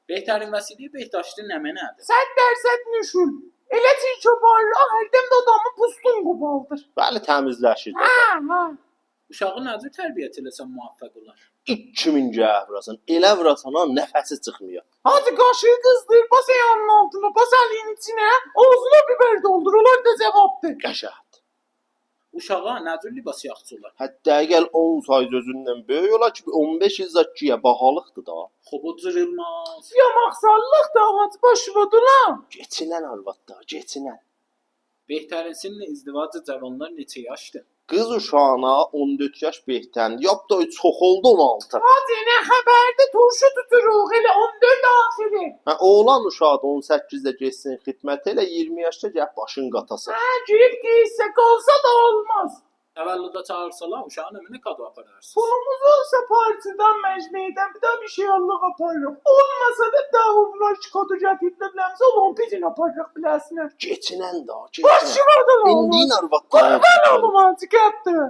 Behtarin Vasiliyev Behtaşlı nəmə nədir? 100% nüşül. Elə tilki barla hərdən də adamın pustun qobaldır. Bəli, təmizləşir. Ha. Uşağı necə tərbiyyət eləsən muvaffəq olar? 2000 gəh vurasan, elə vurasan ha nəfəsi çıxmıyor. Hadi qaşığı qızdır, bas ayağının altına, bas əlinin içinə, ağzına biber doldur, onlar da cavabdır. Qəşəng. Uşağa nə cür libas yaxşı olar? Hətta gəl 10 say özündən böyük ola ki 15 izzakiyə bahalıqdır da. Xob o cırılmaz. Yamaqsallıq da ağac başıvadır lan. Keçinən arvadda, keçinən. Behtarinsin izdivacı cavanlar neçə yaşdır? Qız uşağına 14 yaş behten, yap da çox oldu 16. Hadi nə xəbərdə turşu tuturuq, elə 14 axiri. Hə, oğlan uşağı da 18-də getsin xidmət elə 20 yaşda gəl başın qatasın. Hə, girib giysə qalsa da olmaz. Təvəllüdə çağırsalar uşağın ömrünə kado apararsınız. Pulumuz olsa partidən, məcmeydən bir daha bir şey Allah aparırıq. Olmasa da davullar çıkadı gətirdiləmsə olan bizim aparırıq biləsinə. Keçinən da, keçinən. Başıvadır lan. İndin arvadda. Qurban olum azıqətdir.